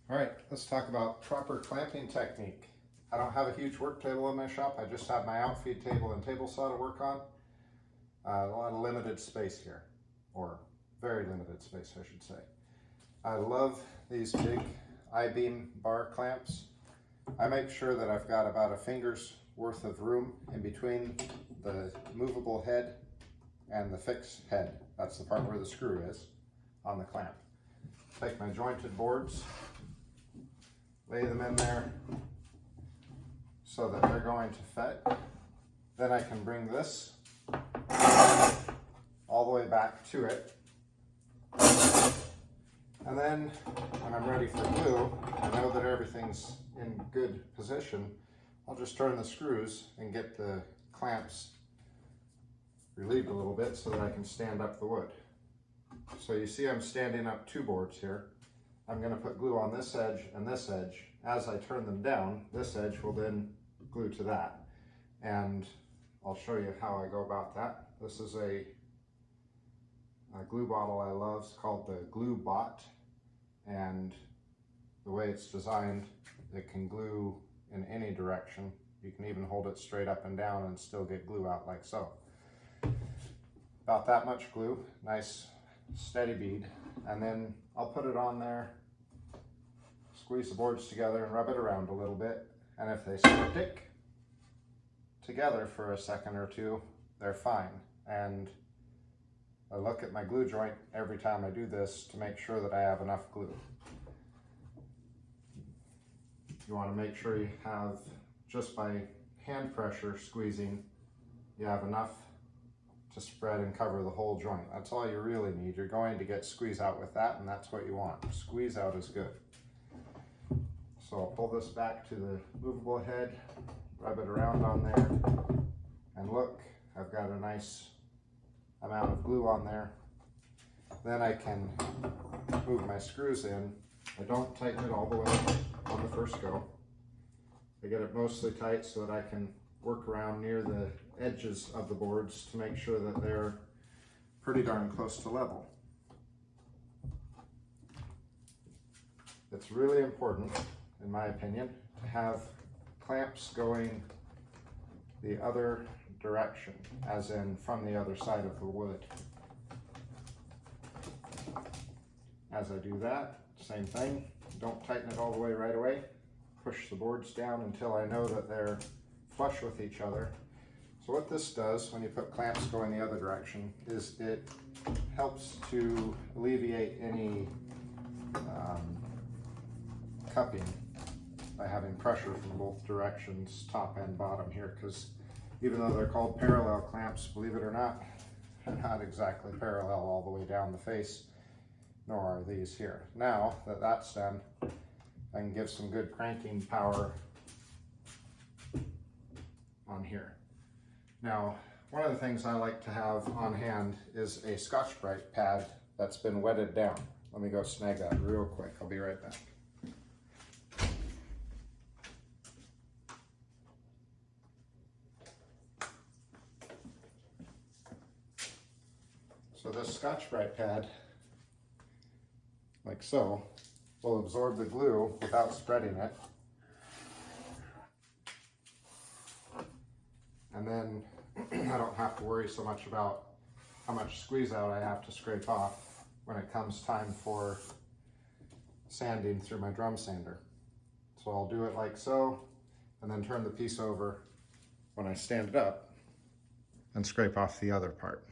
All right, let's talk about proper clamping technique. I don't have a huge work table in my shop. I just have my outfeed table and table saw to work on. A lot of limited space here, or very limited space, I should say. I love these big I-beam bar clamps. I make sure that I've got about a finger's worth of room in between the movable head and the fixed head. That's the part where the screw is on the clamp. Take my jointed boards, lay them in there so that they're going to fit. Then I can bring this all the way back to it. And then when I'm ready for glue, I know that everything's in good position. I'll just turn the screws and get the clamps relieved a little bit so that I can stand up the wood. So you see I'm standing up two boards here. I'm going to put glue on this edge and this edge. As I turn them down, this edge will then glue to that. And I'll show you how I go about that. This is a glue bottle I love. It's called the Glue Bot. And the way it's designed, it can glue in any direction. You can even hold it straight up and down and still get glue out like so. About that much glue, nice steady bead, and then I'll put it on there, squeeze the boards together and rub it around a little bit, and if they stick together for a second or two, they're fine. And I look at my glue joint every time I do this to make sure that I have enough glue. You want to make sure you have, just by hand pressure squeezing, you have enough to spread and cover the whole joint. That's all you really need. You're going to get squeeze out with that, and that's what you want. Squeeze out is good. So I'll pull this back to the movable head, rub it around on there, and look, I've got a nice amount of glue on there. Then I can move my screws in. I don't tighten it all the way on the first go. I get it mostly tight so that I can work around near the edges of the boards to make sure that they're pretty darn close to level. It's really important, in my opinion, to have clamps going the other direction, as in from the other side of the wood. As I do that, same thing, don't tighten it all the way right away. Push the boards down until I know that they're flush with each other. So what this does when you put clamps going the other direction is it helps to alleviate any cupping by having pressure from both directions, top and bottom here, because even though they're called parallel clamps, believe it or not, they're not exactly parallel all the way down the face, nor are these here. Now that that's done, I can give some good cranking power on here. Now, one of the things I like to have on hand is a Scotch-Brite pad that's been wetted down. Let me go snag that real quick. I'll be right back. So this Scotch-Brite pad, like so, will absorb the glue without spreading it. And then I don't have to worry so much about how much squeeze out I have to scrape off when it comes time for sanding through my drum sander. So I'll do it like so, and then turn the piece over when I stand it up and scrape off the other part.